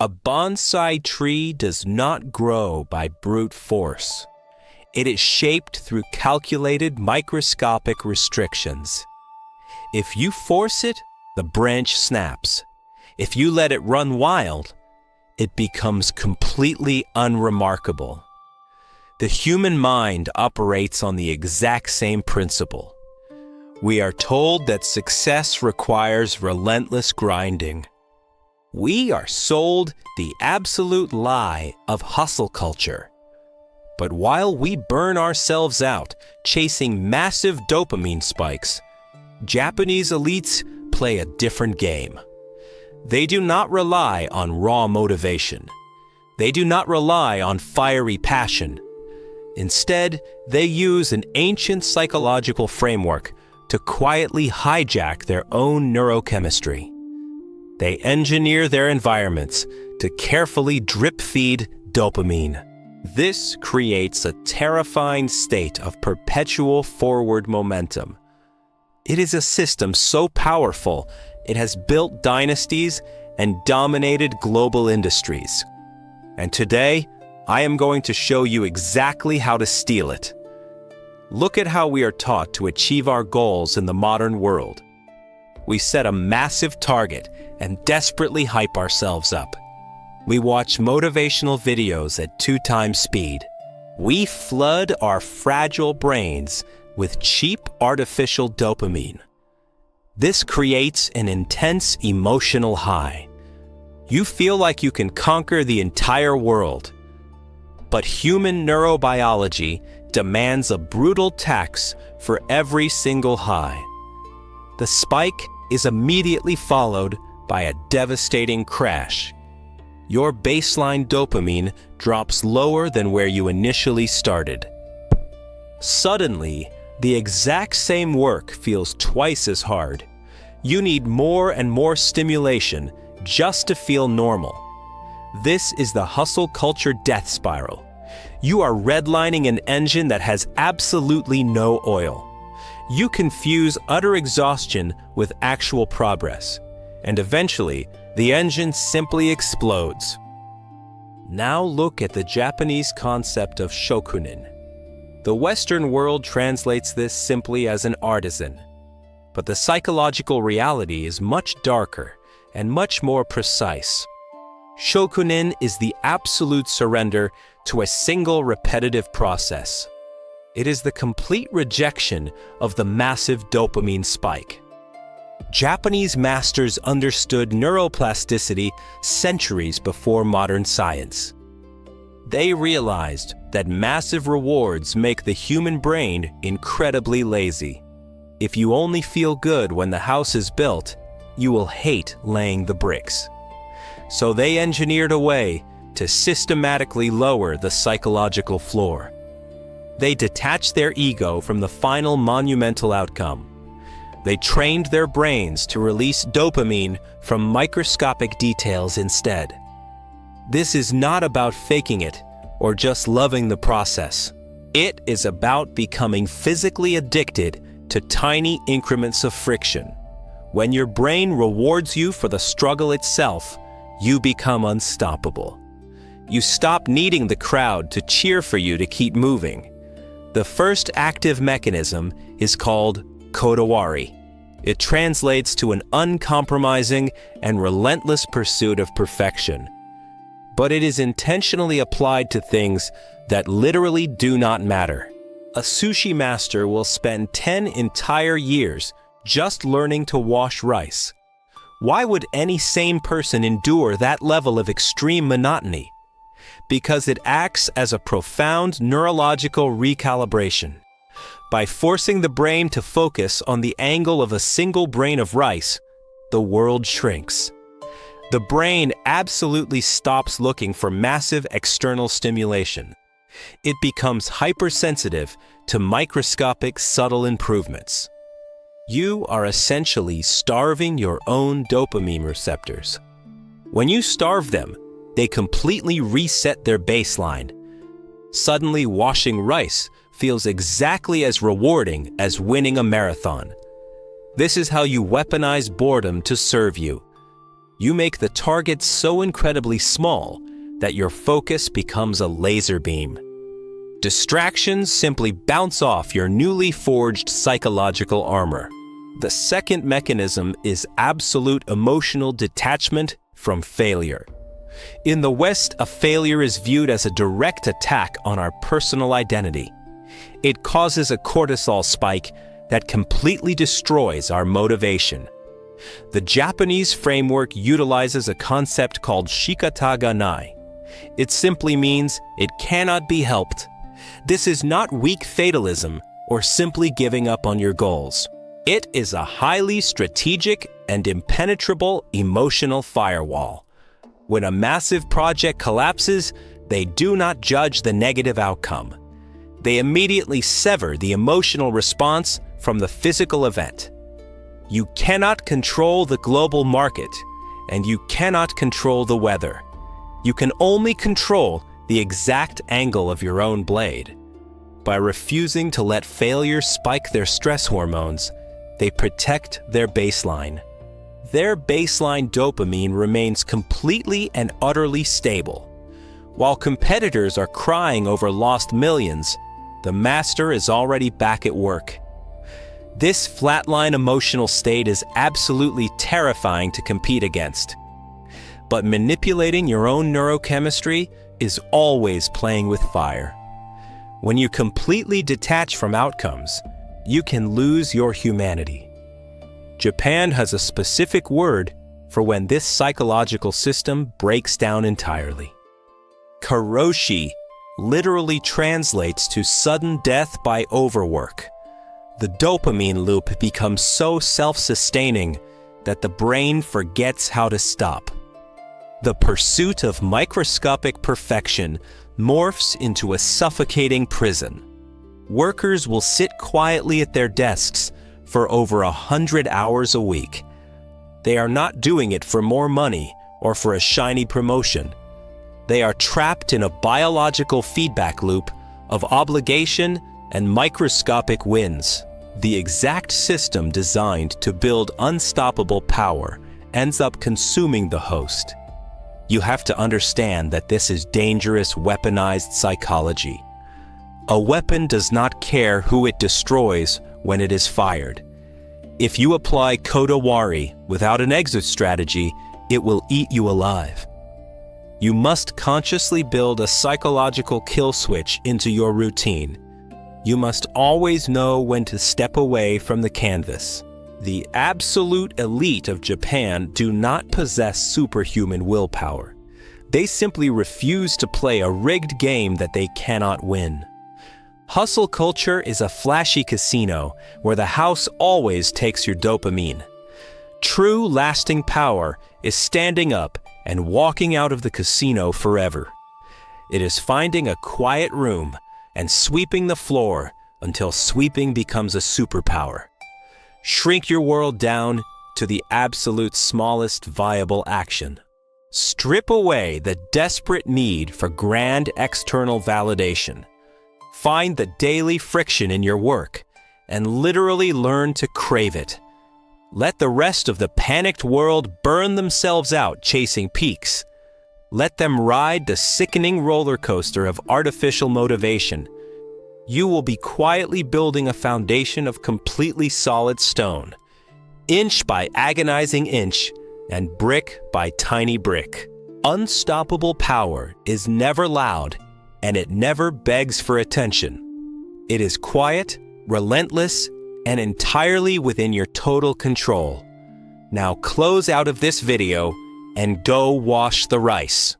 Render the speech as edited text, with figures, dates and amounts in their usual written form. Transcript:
A bonsai tree does not grow by brute force. It is shaped through calculated microscopic restrictions. If you force it, the branch snaps. If you let it run wild, it becomes completely unremarkable. The human mind operates on the exact same principle. We are told that success requires relentless grinding. We are sold the absolute lie of hustle culture. But while we burn ourselves out chasing massive dopamine spikes, Japanese elites play a different game. They do not rely on raw motivation. They do not rely on fiery passion. Instead, they use an ancient psychological framework to quietly hijack their own neurochemistry. They engineer their environments to carefully drip-feed dopamine. This creates a terrifying state of perpetual forward momentum. It is a system so powerful, it has built dynasties and dominated global industries. And today, I am going to show you exactly how to steal it. Look at how we are taught to achieve our goals in the modern world. We set a massive target and desperately hype ourselves up. We watch motivational videos at 2 times speed. We flood our fragile brains with cheap artificial dopamine. This creates an intense emotional high. You feel like you can conquer the entire world. But human neurobiology demands a brutal tax for every single high. The spike is immediately followed by a devastating crash. Your baseline dopamine drops lower than where you initially started. Suddenly, the exact same work feels twice as hard. You need more and more stimulation just to feel normal. This is the hustle culture death spiral. You are redlining an engine that has absolutely no oil. You confuse utter exhaustion with actual progress, and eventually, the engine simply explodes. Now look at the Japanese concept of Shokunin. The Western world translates this simply as an artisan, but the psychological reality is much darker and much more precise. Shokunin is the absolute surrender to a single repetitive process. It is the complete rejection of the massive dopamine spike. Japanese masters understood neuroplasticity centuries before modern science. They realized that massive rewards make the human brain incredibly lazy. If you only feel good when the house is built, you will hate laying the bricks. So they engineered a way to systematically lower the psychological floor. They detached their ego from the final monumental outcome. They trained their brains to release dopamine from microscopic details instead. This is not about faking it or just loving the process. It is about becoming physically addicted to tiny increments of friction. When your brain rewards you for the struggle itself, you become unstoppable. You stop needing the crowd to cheer for you to keep moving. The first active mechanism is called Kodawari. It translates to an uncompromising and relentless pursuit of perfection. But it is intentionally applied to things that literally do not matter. A sushi master will spend 10 entire years just learning to wash rice. Why would any sane person endure that level of extreme monotony? Because it acts as a profound neurological recalibration. By forcing the brain to focus on the angle of a single grain of rice, the world shrinks. The brain absolutely stops looking for massive external stimulation. It becomes hypersensitive to microscopic, subtle improvements. You are essentially starving your own dopamine receptors. When you starve them, they completely reset their baseline. Suddenly, washing rice feels exactly as rewarding as winning a marathon. This is how you weaponize boredom to serve you. You make the target so incredibly small that your focus becomes a laser beam. Distractions simply bounce off your newly forged psychological armor. The second mechanism is absolute emotional detachment from failure. In the West, a failure is viewed as a direct attack on our personal identity. It causes a cortisol spike that completely destroys our motivation. The Japanese framework utilizes a concept called shikata ga nai. It simply means it cannot be helped. This is not weak fatalism or simply giving up on your goals. It is a highly strategic and impenetrable emotional firewall. When a massive project collapses, they do not judge the negative outcome. They immediately sever the emotional response from the physical event. You cannot control the global market, and you cannot control the weather. You can only control the exact angle of your own blade. By refusing to let failure spike their stress hormones, they protect their baseline. Their baseline dopamine remains completely and utterly stable. While competitors are crying over lost millions, the master is already back at work. This flatline emotional state is absolutely terrifying to compete against. But manipulating your own neurochemistry is always playing with fire. When you completely detach from outcomes, you can lose your humanity. Japan has a specific word for when this psychological system breaks down entirely. Karoshi literally translates to sudden death by overwork. The dopamine loop becomes so self-sustaining that the brain forgets how to stop. The pursuit of microscopic perfection morphs into a suffocating prison. Workers will sit quietly at their desks for over 100 hours a week. They are not doing it for more money or for a shiny promotion. They are trapped in a biological feedback loop of obligation and microscopic wins. The exact system designed to build unstoppable power ends up consuming the host. You have to understand that this is dangerous weaponized psychology. A weapon does not care who it destroys when it is fired. If you apply Kodawari without an exit strategy, it will eat you alive. You must consciously build a psychological kill switch into your routine. You must always know when to step away from the canvas. The absolute elite of Japan do not possess superhuman willpower. They simply refuse to play a rigged game that they cannot win. Hustle culture is a flashy casino where the house always takes your dopamine. True lasting power is standing up and walking out of the casino forever. It is finding a quiet room and sweeping the floor until sweeping becomes a superpower. Shrink your world down to the absolute smallest viable action. Strip away the desperate need for grand external validation. Find the daily friction in your work and literally learn to crave it. Let the rest of the panicked world burn themselves out chasing peaks. Let them ride the sickening roller coaster of artificial motivation. You will be quietly building a foundation of completely solid stone, inch by agonizing inch, and brick by tiny brick. Unstoppable power is never loud, and it never begs for attention. It is quiet, relentless, and entirely within your total control. Now close out of this video and go wash the rice.